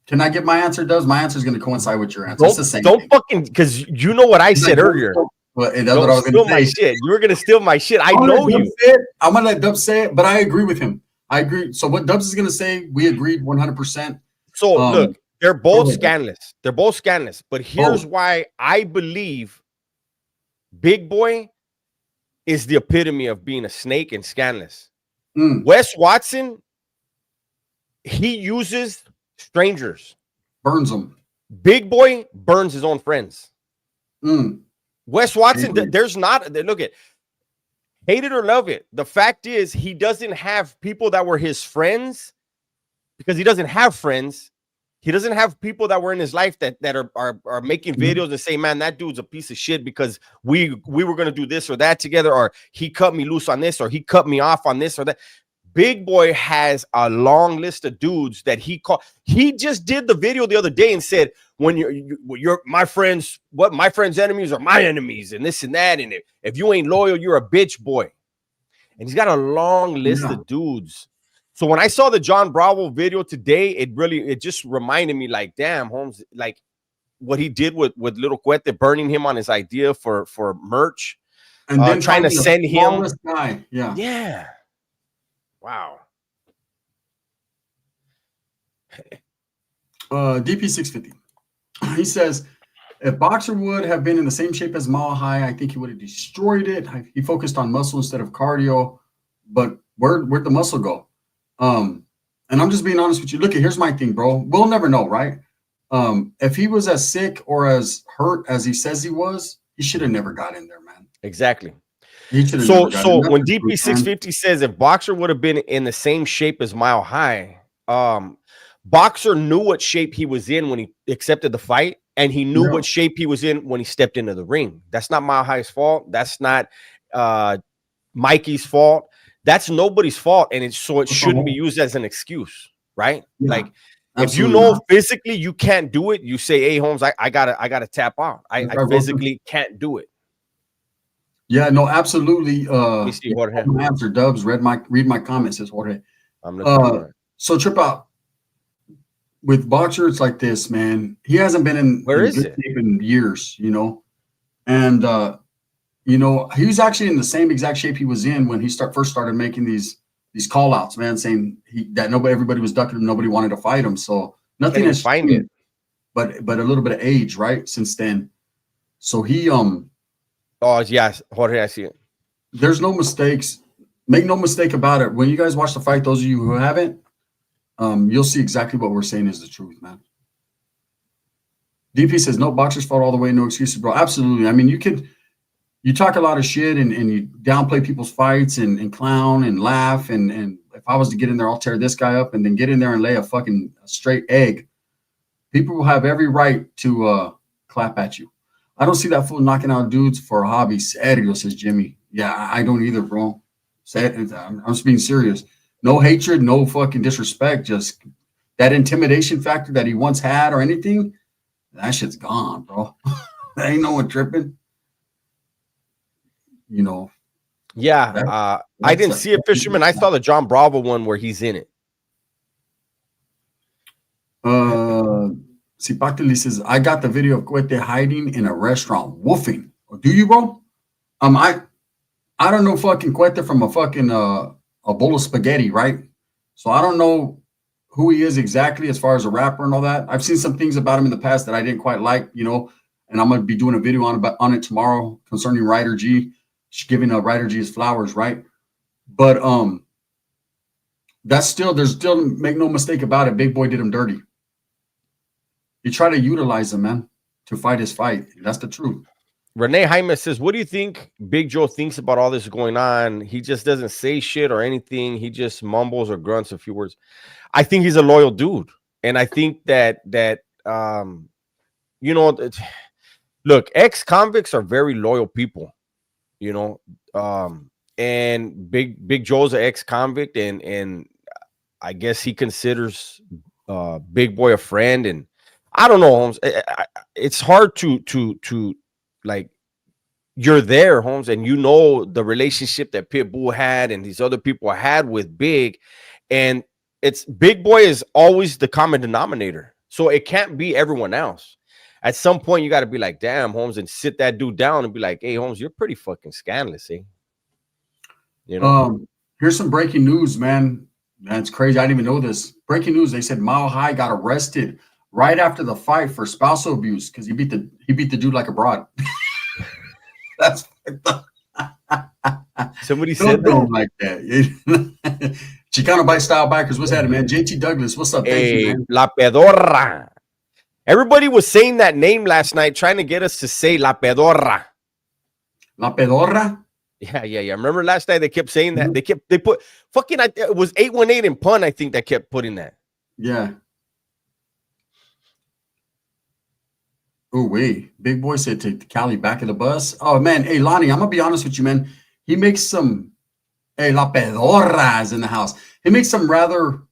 Can I get my answer? My answer is going to coincide with your answer. It's the same don't thing. Fucking, because you know what I said earlier. Well, that's what I was going to say. My shit. You were going to steal my shit. I know you. I'm going to let Dubs say it, but I agree with him. I agree. So what Dubs is going to say, we agreed 100%. So look, they're both scandalous. They're both scandalous. But here's why I believe Big Boy is the epitome of being a snake and scandalous. Wes Watson, he uses strangers. Burns them. Big Boy burns his own friends. Wes Watson, there's not, look at, hate it or love it. The fact is he doesn't have people that were his friends because he doesn't have friends. He doesn't have people that were in his life that are making videos and say, man, that dude's a piece of shit because we were going to do this or that together, or he cut me loose on this, or he cut me off on this or that. Big Boy has a long list of dudes that he called. He just did the video the other day and said, when you're my friends, what my friends' enemies are my enemies, and this and that. And if you ain't loyal, you're a bitch boy. And he's got a long list of dudes. So when I saw the John Bravo video today, it just reminded me, like, damn, Holmes, like what he did with Little Cuete, burning him on his idea for merch, and then trying to send him. Guy. Yeah. Wow. DP650. He says, if Boxer would have been in the same shape as Mile High, I think he would have destroyed it. He focused on muscle instead of cardio. But where'd the muscle go? And I'm just being honest with you. Look, here's my thing, bro. We'll never know, right? If he was as sick or as hurt as he says he was, he should have never got in there, man. Exactly. So when DP650 says if Boxer would have been in the same shape as Mile High, Boxer knew what shape he was in when he accepted the fight, and he knew what shape he was in when he stepped into the ring. That's not Mile High's fault. That's not Mikey's fault. That's nobody's fault, and it shouldn't be used as an excuse, right? Yeah, like if you know physically you can't do it, you say, "Hey, Holmes, I gotta tap out. I physically can't do it." Yeah, no, absolutely. My answer, Dubs, read my comments, says Jorge. So Trip Out with Boxer, it's like this, man. He hasn't been in good shape in years, you know, and you know, he was actually in the same exact shape he was in when he first started making these call outs, man, saying that everybody was ducking him, nobody wanted to fight him. So nothing has changed, but a little bit of age, right, since then. So he oh yes, Jorge, I see it. There's no mistakes. make no mistake about it. When you guys watch the fight, those of you who haven't, you'll see exactly what we're saying is the truth, man. DP says no boxers fought all the way, no excuses, bro. Absolutely. I mean, you talk a lot of shit and you downplay people's fights and clown and laugh and if I was to get in there, I'll tear this guy up and then get in there and lay a fucking straight egg. People will have every right to clap at you. I don't see that fool knocking out dudes for a hobby. Serio, says Jimmy. Yeah, I don't either, bro. I'm just being serious. No hatred, no fucking disrespect. Just that intimidation factor that he once had or anything, that shit's gone, bro. Ain't no one tripping. You know. Yeah, I didn't see it, Fisherman. I saw the John Bravo one where he's in it. Cipacteli says, I got the video of Cuete hiding in a restaurant, woofing. Do you, bro? I don't know fucking Cuete from a fucking a bowl of spaghetti, right? So I don't know who he is exactly as far as a rapper and all that. I've seen some things about him in the past that I didn't quite like, you know, and I'm gonna be doing a video on it tomorrow concerning Ryder G. She's giving Ryder G his flowers, right? But there's still, make no mistake about it, Big Boy did him dirty. He tried to utilize him, man, to fight his fight. That's the truth. Renee Jaime says, what do you think Big Joe thinks about all this going on? He just doesn't say shit or anything. He just mumbles or grunts a few words. I think he's a loyal dude. And I think that you know, look, ex-convicts are very loyal people, you know, and Big Joe's an ex-convict and I guess he considers Big Boy a friend. And I don't know, Holmes. It's hard to like, you're there, Holmes, and you know the relationship that Pitbull had and these other people had with Big, and it's Big Boy is always the common denominator. So it can't be everyone else. At some point, you got to be like, damn, Holmes, and sit that dude down and be like, hey, Holmes, you're pretty fucking scandalous, eh? You know. Here's some breaking news, man. That's crazy. I didn't even know this. Breaking news. They said Mile High got arrested right after the fight for spousal abuse because he beat the dude like a broad. That's somebody said that like that. Chicano Bike Style Bikers, what's happening, man? JT Douglas, what's up? Hey, you, man. La Pedorra. Everybody was saying that name last night, trying to get us to say La Pedorra. La Pedorra? Yeah. Remember last night they kept saying that? They put fucking, it was 818 and Pun, I think, that kept putting that. Yeah. Oh, wait. Big Boy said to Cali back of the bus. Oh, man. Hey, Lonnie, I'm going to be honest with you, man. He makes some, hey, La Pedorra's in the house. He makes some rather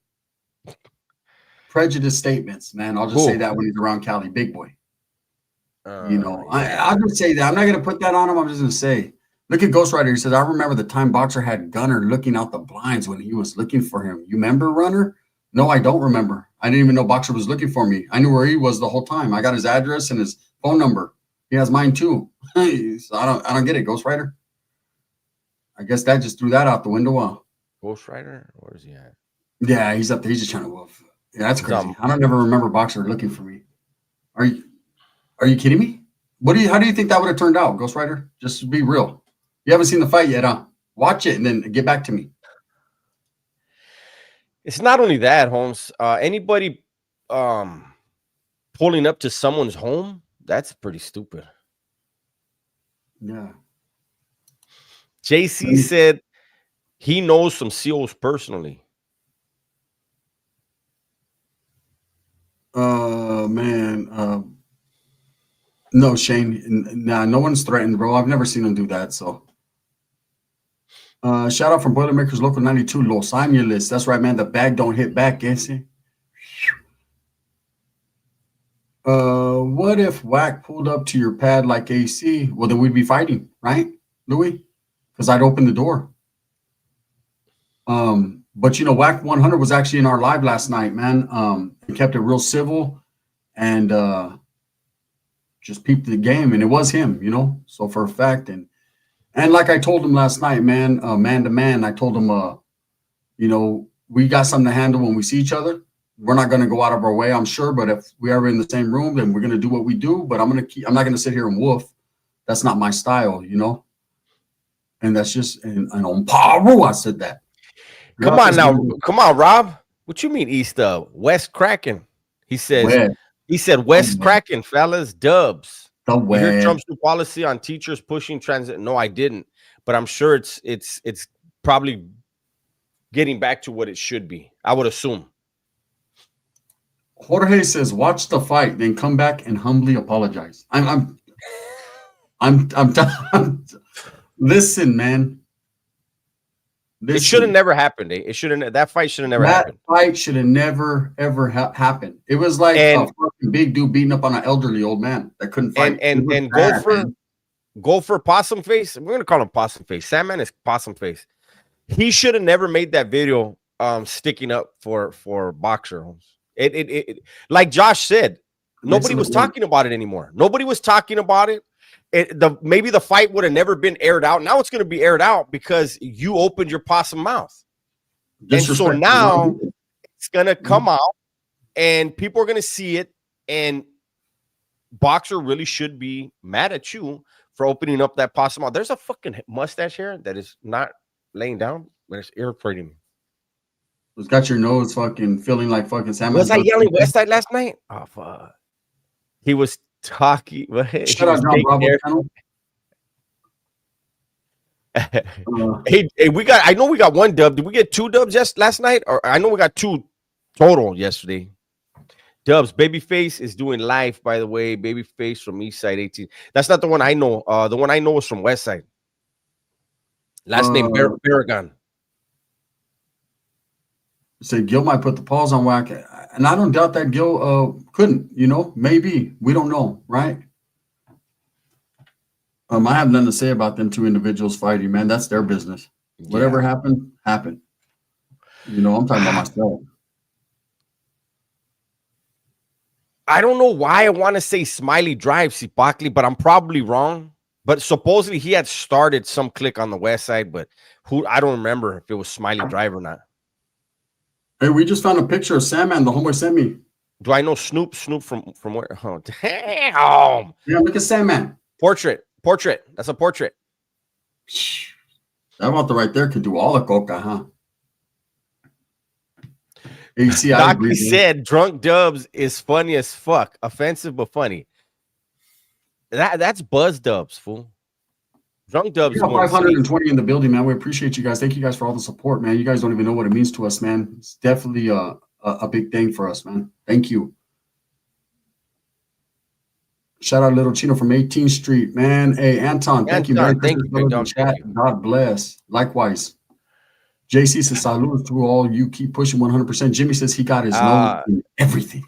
prejudiced statements, man. I'll just say that when he's around Cali. Big Boy. You know, yeah. I'll just say that. I'm not going to put that on him. I'm just going to say, look at Ghost Rider. He says, I remember the time Boxer had Gunner looking out the blinds when he was looking for him. You remember, Runner? No, I don't remember. I didn't even know Boxer was looking for me. I knew where he was the whole time. I got his address and his phone number. He has mine too. So I don't get it, Ghost Rider. I guess that just threw that out the window. Ghost Rider? Where is he at? Yeah, he's up there. He's just trying to wolf. Yeah, that's crazy. I don't never remember Boxer looking for me. Are you kidding me? How do you think that would have turned out, Ghost Rider? Just to be real. You haven't seen the fight yet, huh? Watch it and then get back to me. It's not only that, Holmes. Anybody pulling up to someone's home, that's pretty stupid. Yeah. JC said he knows some COs personally. Man. No, Shane. Nah, no one's threatened, bro. I've never seen him do that, so. Shout out from Boilermakers Local 92, Los Angeles. That's right, man. The bag don't hit back, eh? What if Whack pulled up to your pad like AC? Well, then we'd be fighting, right, Louis? Because I'd open the door. But you know, Whack 100 was actually in our live last night, man. He kept it real civil and just peeped the game, and it was him, you know. So for a fact, and like I told him last night, man, man to man, I told him, you know, we got something to handle when we see each other. We're not going to go out of our way, I'm sure, but if we are in the same room, then we're going to do what we do. But I'm not going to sit here and woof. That's not my style, you know. And that's just and on Paru, I said that. Come on now, come on, Rob. What you mean East West Kraken? He says West. he said West Kraken, fellas, dubs. The You hear West. Trump's new policy on teachers pushing transit? No, I didn't, but I'm sure it's probably getting back to what it should be. I would assume. Jorge says, "Watch the fight, then come back and humbly apologize." I'm listen, man. It should have never happened. It shouldn't. That fight should have never happened. That fight should have never ever happened. It was like a fucking big dude beating up on an elderly old man that couldn't fight. And Gopher Possum Face. We're gonna call him Possum Face. Sandman is Possum Face. He should have never made that video sticking up for Boxer Holmes. It like Josh said, nobody was talking about it anymore. Nobody was talking about it. Maybe the fight would have never been aired out. Now it's going to be aired out because you opened your possum mouth. And so now it's going to come out and people are going to see it. And Boxer really should be mad at you for opening up that possum mouth. There's a fucking mustache here that is not laying down, but it's irritating me. It's got your nose fucking feeling like fucking salmon. Was I yelling West Side last night? Oh, fuck. He was talking. Shut up, John Bravo channel. Hey, I know we got one dub. Did we get 2 dubs just last night? Or I know we got 2 total yesterday. Dubs. Babyface is doing live, by the way. Babyface from East Side 18. That's not the one I know. The one I know is from West Side. Last name Baragon. Say Gil might put the paws on whack, and I don't doubt that Gil couldn't. Maybe we don't know, right? I have nothing to say about them 2 individuals fighting, man. That's their business. Yeah. Whatever happened. I'm talking about myself. I don't know why I want to say Smiley Drive, Sipakli, but I'm probably wrong. But supposedly he had started some clique on the West Side, but I don't remember if it was Smiley Drive or not. Hey, we just found a picture of Sandman. The homeboy sent me. Do I know Snoop? Snoop from where? Oh, damn. Yeah, look at Sandman. Portrait. That's a portrait. That vato right there could do all the coca, huh? Hey, you see, Docky said drunk dubs is funny as fuck. Offensive but funny. That's Buzz Dubs, fool. Drunk dubs. 520 in the building, man. We appreciate you guys. Thank you guys for all the support, man. You guys don't even know what it means to us, man. It's definitely a big thing for us, man. Thank you. Shout out Little Chino from 18th Street, man. Hey, Anton, thank you, man. Thank you. God bless. Likewise. JC says, salud to all you. Keep pushing 100%. Jimmy says he got his nose in everything.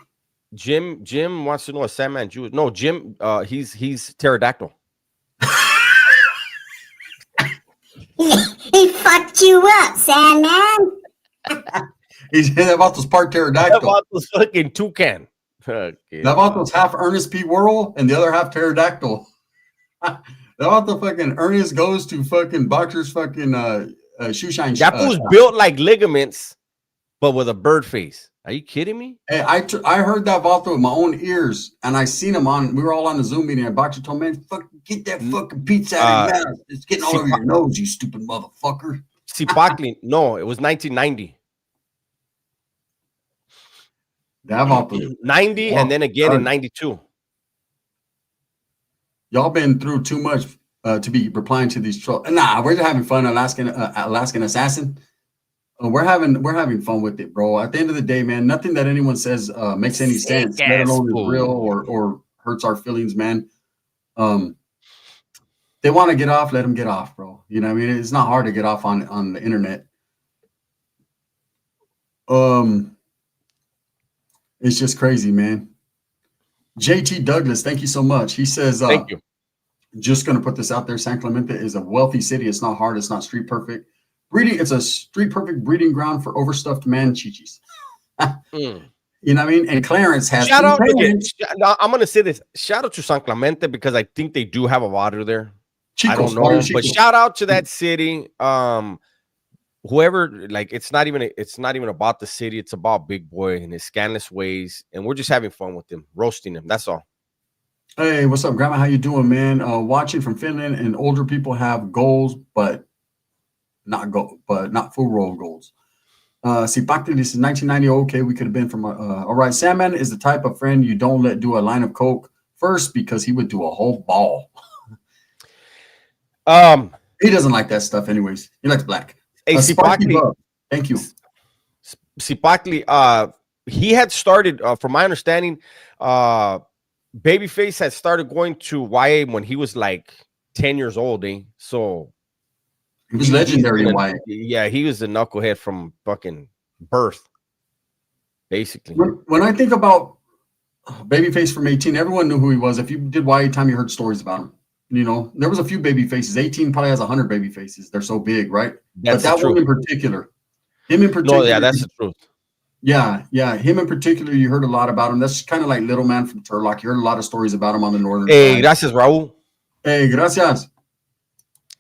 Jim wants to know a Sandman Jew. No, Jim, he's pterodactyl. He fucked you up, Sandman. He's about those part pterodactyl. About those fucking toucan. That about those half Ernest P. Worrell and the other half pterodactyl. That about the fucking Ernest goes to fucking Boxer's fucking shoe shine. That was built like ligaments, but with a bird face. Are you kidding me? Hey, I heard that Vato with my own ears, and I seen him we were all on the Zoom meeting, and Boxer told me, man, get that fucking pizza out of your mouth. It's getting all over your nose, you stupid motherfucker. Sipakli, no, it was 1990. That Vato. 90 and then again in 92. Y'all been through too much to be replying to these trolls. Nah, we're just having fun, Alaskan Assassin. We're having fun with it, bro. At the end of the day, man, nothing that anyone says makes any sense, let alone is real or hurts our feelings, man. They want to get off, let them get off, bro. You know what I mean? It's not hard to get off on the internet. It's just crazy, man. JT Douglas, thank you so much. He says, thank you. Just going to put this out there. San Clemente is a wealthy city. It's not hard. It's not street perfect. It's a street perfect breeding ground for overstuffed man chichis. You know what I mean? And Clarence has. Shout out again. I'm going to say this. Shout out to San Clemente because I think they do have a water there. I don't know, but shout out to that city. Whoever, like, it's not even about the city. It's about Big Boy and his scandalous ways, and we're just having fun with him, roasting him. That's all. Hey, what's up, Grandma? How you doing, man? Watching from Finland, and older people have goals, but not full role goals. Sipakti, this is 1990. Okay, we could have been from. All right, Sandman is the type of friend you don't let do a line of coke first because he would do a whole ball. Um, He doesn't like that stuff, anyways. He likes black. hey, Sparky Sipakli, Bub. Thank you. Sipakli, he had started, from my understanding, Babyface had started going to YA when he was like 10 years old, eh? So He was legendary in been Wyatt. yeah, he was a knucklehead from fucking birth, basically. When I think about Babyface from 18, everyone knew who he was. If you did YA time, you heard stories about him. You know, there was a few baby faces. 18 probably has 100 baby faces. They're so big, right? That's But that the one truth. in particular, him in particular. No, yeah, that's the truth. Yeah, him in particular, you heard a lot about him. That's kind of like Little Man from Turlock. You heard a lot of stories about him on the northern Hey, side. gracias, Raul. Hey, gracias.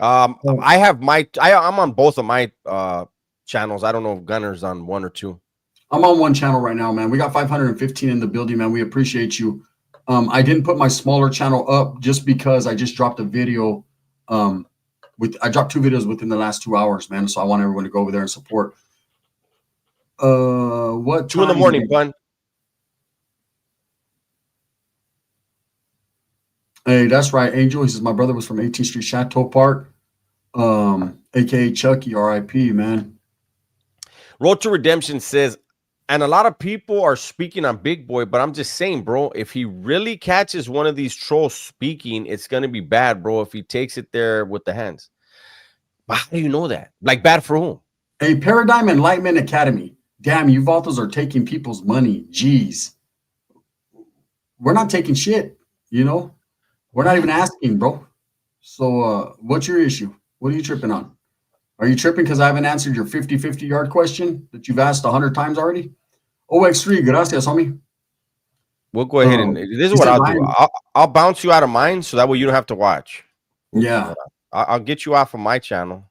I have I'm on both of my channels. I don't know if Gunner's on one or two. I'm on one channel right now, man. We got 515 in the building, man. We appreciate you. I didn't put my smaller channel up just because I just dropped a video. I dropped 2 videos within the last 2 hours, man. So I want everyone to go over there and support. What 2 in the time morning, is it? bun. Hey, that's right, Angel. He says my brother was from 18th Street Chateau Park, aka Chucky, R.I.P. Man. Road to Redemption says, and a lot of people are speaking on Big Boy, but I'm just saying, bro, if he really catches one of these trolls speaking, it's gonna be bad, bro. If he takes it there with the hands. But how do you know that? Like, bad for whom? Hey, Paradigm Enlightenment Academy. Damn, you Vatos are taking people's money. Jeez. We're not taking shit, you know? We're not even asking, bro. So what's your issue? What are you tripping on? Are you tripping because I haven't answered your 50-50 yard question that you've asked 100 times already? OX3, gracias, homie. We'll go ahead and this is he what said I'll do. mine. I'll bounce you out of mine so that way you don't have to watch. Yeah. I'll get you off of my channel.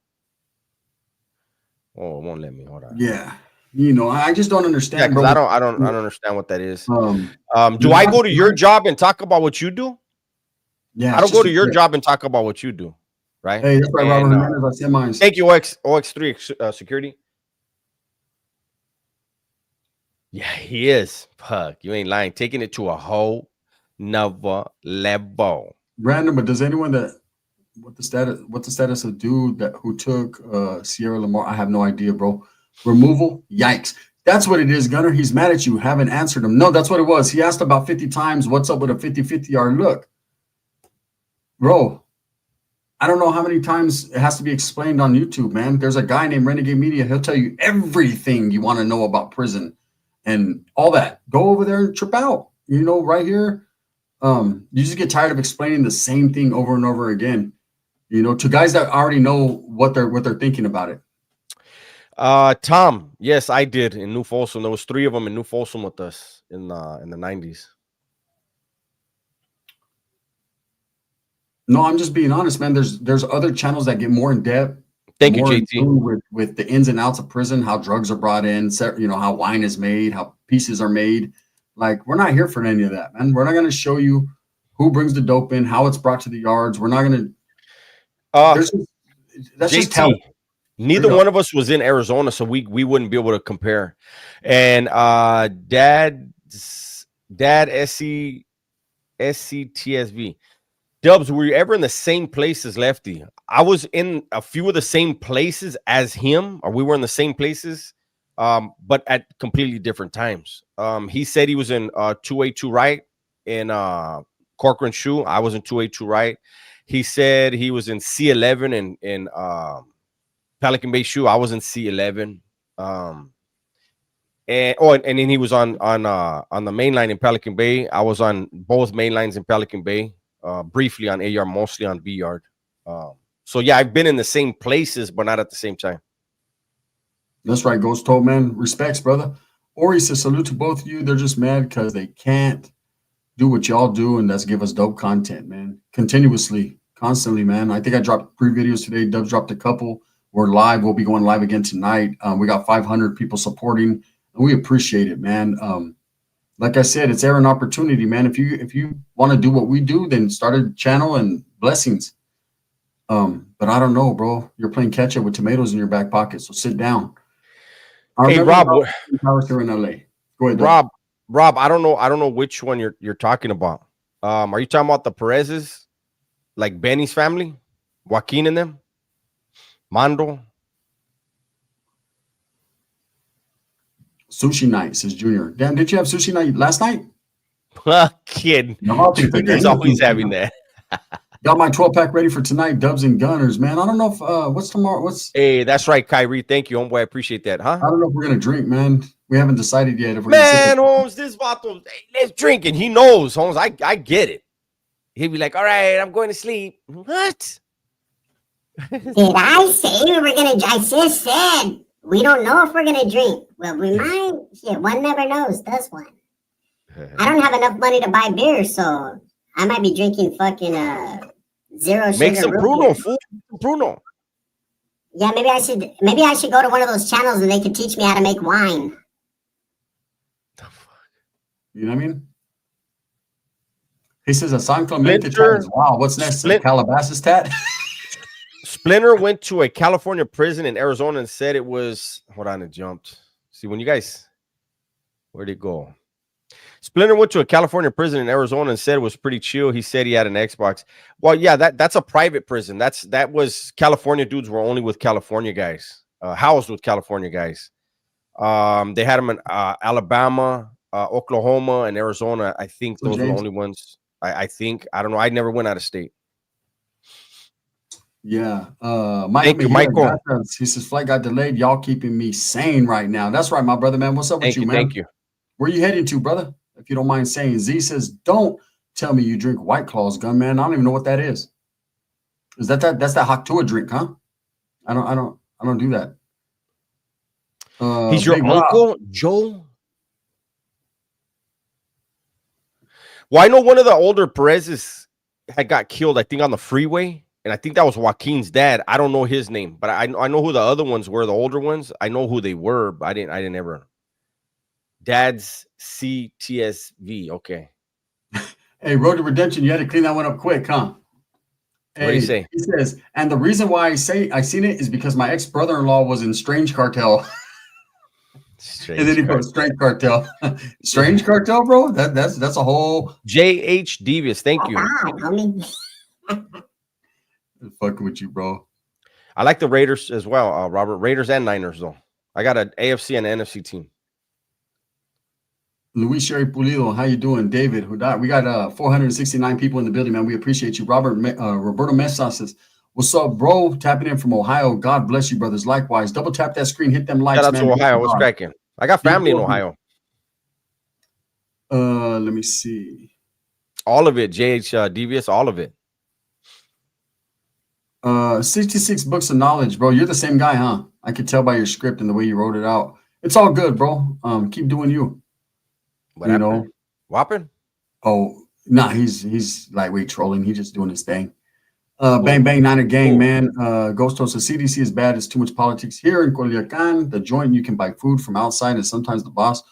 Oh, it won't let me. Hold on. Yeah. You know, I just don't understand. Yeah, because bro. I don't understand what that is. Um, Do I go to your job and talk about what you do? Yeah. I don't go to your job and talk about what you do, right? Hey, that's right, Robert Hernandez. I said mine. Thank you, OX3 security. Yeah, he is. Fuck, you ain't lying. Taking it to a whole nother level. Random, but does anyone what's the status of dude who took Sierra Lamar? I have no idea, bro. Removal? Yikes. That's what it is, Gunner. He's mad at you. Haven't answered him. No, that's what it was. He asked about 50 times, what's up with a 50-50 yard look? Bro, I don't know how many times it has to be explained on YouTube, man. There's a guy named Renegade Media. He'll tell you everything you want to know about prison and all that. Go over there and trip out. You know, right here. You just get tired of explaining the same thing over and over again. You know, to guys that already know what they're thinking about it. Tom, yes, I did in New Folsom. There was 3 of them in New Folsom with us in the 90s. No, I'm just being honest, man. There's other channels that get more in depth. Thank you, JT. With the ins and outs of prison, how drugs are brought in, you know, how wine is made, how pieces are made. Like, we're not here for any of that, man. We're not going to show you who brings the dope in, how it's brought to the yards. We're not going to. That's JT, just telling. Neither one of us was in Arizona, so we wouldn't be able to compare. And Dad SCTSV. Dubs, were you ever in the same place as Lefty? I was in a few of the same places as him, or we were in the same places, but at completely different times. He said he was in 282 right in Corcoran Shoe. I was in 282 right. He said he was in C11 in Pelican Bay Shoe. I was in C11. And then he was on the main line in Pelican Bay. I was on both main lines in Pelican Bay. Briefly on A yard, mostly on B yard. So yeah, I've been in the same places, but not at the same time. That's right, Ghost Toe, man. Respects, brother. Ori says salute to both of you. They're just mad because they can't do what y'all do, and that's give us dope content, man. Continuously, constantly, man. I think I dropped 3 videos today. Dubs dropped a couple. We're live. We'll be going live again tonight. We got 500 people supporting, and we appreciate it, man. Like I said, it's air and opportunity, man. If you want to do what we do, then start a channel and blessings. But I don't know, bro. You're playing catch up with tomatoes in your back pocket, so sit down. I Hey, remember Rob, I was here in LA. Go ahead, Rob, I don't know which one you're talking about. Are you talking about the Perez's, like Benny's family, Joaquin and them, Mando? Sushi night, says Junior. Damn, did you have sushi night last night? Kid, No, Junior's always having that. Got my 12-pack ready for tonight, Dubs and Gunners, man. I don't know if what's tomorrow. Hey, that's right, Kyrie. Thank you, homeboy. I appreciate that, huh? I don't know if we're gonna drink, man. We haven't decided yet if we're Man, Holmes, this bottle, hey, let's drink. And he knows, Holmes. I get it. He'd be like, all right, I'm going to sleep. What? Did I say we were gonna? I just said we don't know if we're gonna drink. Well, we might. Shit, one never knows, does one? I don't have enough money to buy beer, so I might be drinking fucking zero sugar. Make some Bruno, fool. Bruno. Yeah, maybe I should go to one of those channels and they could teach me how to make wine. You know what I mean? He says a San Clemente tat. Wow, what's next? Calabasas tat? Splinter went to a California prison in Arizona and said it was. Hold on, it jumped. See, when you guys, where'd it go? Splinter went to a California prison in Arizona and said it was pretty chill. He said he had an Xbox. Well, yeah, that's a private prison. That was California dudes were only with California guys, housed with California guys. They had them in Alabama, Oklahoma, and Arizona. I think those were the only ones. I think. I don't know. I never went out of state. Yeah. Thank you, Michael. He says flight got delayed. Y'all keeping me sane right now. That's right, my brother, man. What's up with you, man? Thank you. Where you heading to, brother? If you don't mind saying. Z says, don't tell me you drink White Claws, gun man. I don't even know what that is. Is that's that Haktua drink, huh? I don't do that. He's your uncle, Joe? Well, I know one of the older Perez's had got killed, I think, on the freeway. And I think that was Joaquin's dad. I don't know his name, but I know who the other ones were, the older ones. I know who they were, but I didn't ever. Dad's CTSV. Okay. Hey, Road to Redemption, you had to clean that one up quick, huh? What do you say? He says, and the reason why I seen it is because my ex-brother-in-law was in Strange Cartel. And then he goes, Strange Cartel. Strange Cartel, bro? That's a whole JH Devious. Thank you. Fucking with you, bro. I like the Raiders as well, Robert. Raiders and Niners, though. I got an AFC and an NFC team. Luis Sherry Pulido, how you doing? David, who died? We got 469 people in the building, man. We appreciate you. Roberto Mesa says, what's up, bro? Tapping in from Ohio. God bless you, brothers. Likewise. Double tap that screen. Hit them likes, man. Shout out to Ohio. What's cracking? I got family in Ohio. Let me see. All of it. JH Devious, all of it. 66 books of knowledge, bro. You're the same guy, huh? I could tell by your script and the way you wrote it out. It's all good, bro. Keep doing you. What happened? Whopping? Oh, nah, he's lightweight trolling. He's just doing his thing. Bang Bang Niner Gang, man. Ghost Host, the CDC is bad. It's too much politics here in Culiacan. The joint, you can buy food from outside, and sometimes the boss,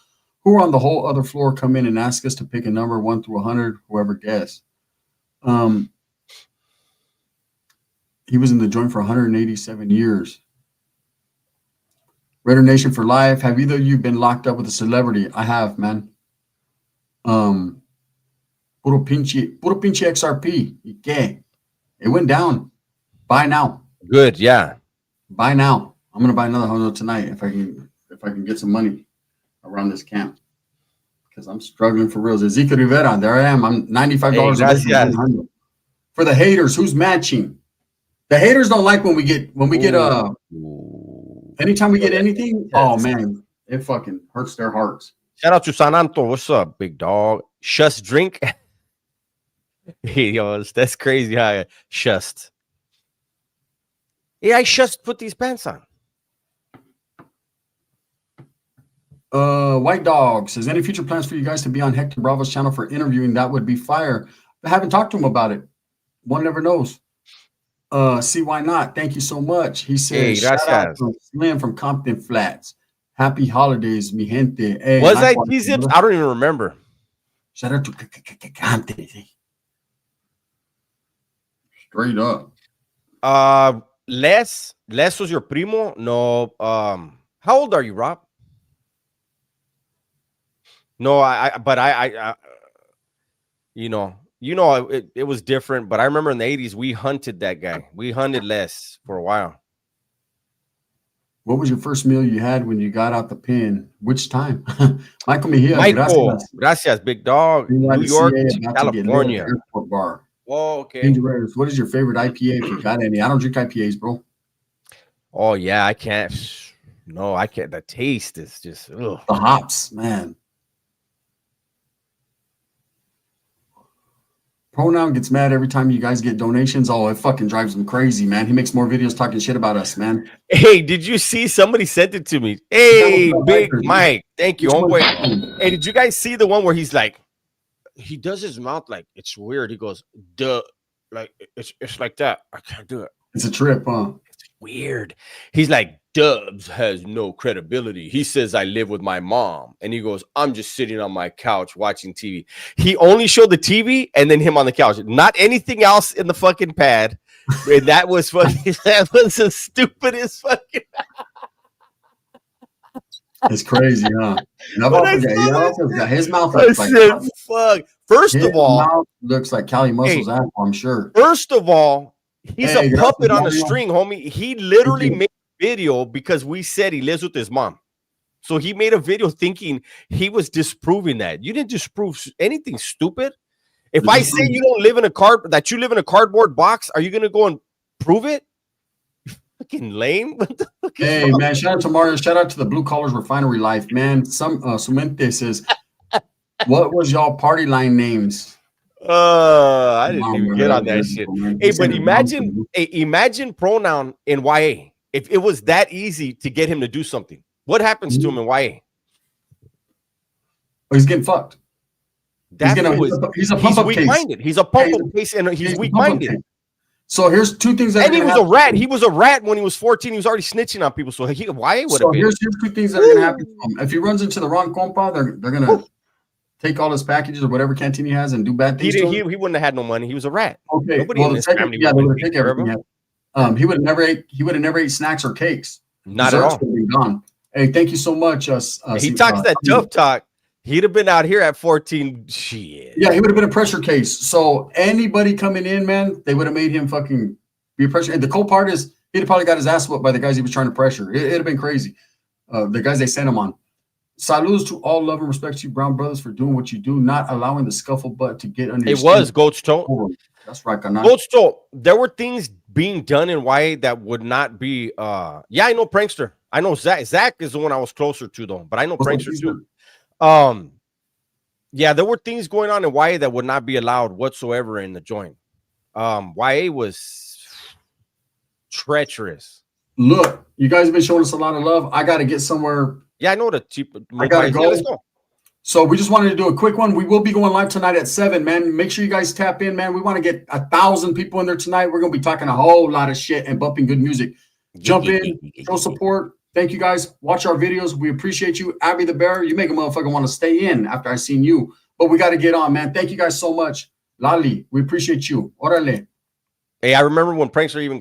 who are on the whole other floor, come in and ask us to pick a number 1 through 100, whoever guessed. He was in the joint for 187 years. Raider Nation for life. Have either of you been locked up with a celebrity? I have, man. Puro pinche XRP. ¿Qué? It went down. Buy now. Good, yeah. Buy now. I'm gonna buy another Hondo tonight if I can get some money around this camp. Because I'm struggling for real. Ezekiel Rivera, there I am. I'm $95 away from for the haters. Who's matching? The haters don't like when we get anytime we get anything. Oh man, it fucking hurts their hearts. Shout out to San Anto. What's up, big dog? Shust drink. Hey, yo, that's crazy. How Shust. Yeah, I just put these pants on. White Dog says, any future plans for you guys to be on Hector Bravo's channel for interviewing? That would be fire. I haven't talked to him about it. One never knows. See why not? Thank you so much. He says, shout out to Slim from Compton Flats. Happy holidays, mi gente. Hey, Was I likewise, T-Zips? brother. I don't even remember. Shout out to Cante. Straight up. Les was your primo. No. How old are you, Rob? No, but I you know, it was different. But I remember in the 80s we hunted that guy. We hunted Les for a while. What was your first meal you had when you got out the pen? Which time? Michael Mejia, Michael, gracias. gracias, big dog. New York, California. Airport bar. Oh, okay. Dangerous. What is your favorite IPA if you got any? I don't drink IPAs, bro. Oh yeah, I can't. No, I can't. The taste is just ugh. The hops, man. Pronoun gets mad every time you guys get donations. Oh, it fucking drives him crazy, man. He makes more videos talking shit about us, man. Hey, did you see? Somebody sent it to me. Hey, Big Mike, thank you, homeboy. Hey, did you guys see the one where he's like, he does his mouth like it's weird. He goes, duh, like it's like that. I can't do it. It's a trip, huh? It's weird. He's like, Dubs has no credibility. He says I live with my mom, and he goes, I'm just sitting on my couch watching TV. He only showed the TV and then him on the couch, not anything else in the fucking pad. And that was fucking. That was the stupidest fucking. It's crazy, huh? His mouth I looks like said, fuck. First of all, mouth looks like Cali Muscle's apple, I'm sure. First of all, he's Hey, a puppet on a Mario. string, homie. He literally made a video because we said he lives with his mom. So he made a video thinking he was disproving that. You didn't disprove anything, stupid. If I say you don't live in that you live in a cardboard box, are you gonna go and prove it? Fucking lame. What the fuck is Hey wrong? man, shout out to Mario. Shout out to the Blue Collars Refinery Life, man. Sumente says, what was y'all party line names? I didn't even get on that shit. Hey, but imagine pronoun in YA. If it was that easy to get him to do something, what happens to him in YA? Oh, he's getting fucked. He's he's weak-minded. He's a pump-up case, and he's weak-minded. So here's two things that. And he was a rat. He was a rat when he was 14. He was already snitching on people. So YA would have been. Here's two things that are gonna happen to him. If he runs into the wrong compa, they're gonna take all his packages or whatever canteen he has and do bad things. He wouldn't have had no money. He was a rat. Okay. Nobody in this family they would take everything. He would have never ate snacks or cakes. Not at all. Gone. Hey, thank you so much. He talks that tough talk. He'd have been out here at 14. Shit. Yeah, he would have been a pressure case. So anybody coming in, man, they would have made him fucking be a pressure. And the cool part is he'd have probably got his ass whooped by the guys he was trying to pressure. It'd have been crazy. The guys they sent him on. Saludos to all love and respect to you, Brown Brothers, for doing what you do, not allowing the scuffle butt to get under your skin. It was Goat's Toe. That's right, Kana. Goat's Toe. There were things being done in YA that would not be. Yeah, I know Prankster. I know Zach. Zach is the one I was closer to, though. But I know Prankster too. Yeah, there were things going on in YA that would not be allowed whatsoever in the joint. YA was treacherous. Look, you guys have been showing us a lot of love. I got to get somewhere. Yeah, I know the cheap. I got to go. Yeah, let's go. So we just wanted to do a quick one. We will be going live tonight at 7, man. Make sure you guys tap in, man. We want to get 1,000 people in there tonight. We're going to be talking a whole lot of shit and bumping good music. Jump in, show support. Thank you, guys. Watch our videos. We appreciate you. Abby the Bear, you make a motherfucker want to stay in after I seen you. But we got to get on, man. Thank you guys so much. Lali, we appreciate you. Orale. Hey, I remember when Prankster even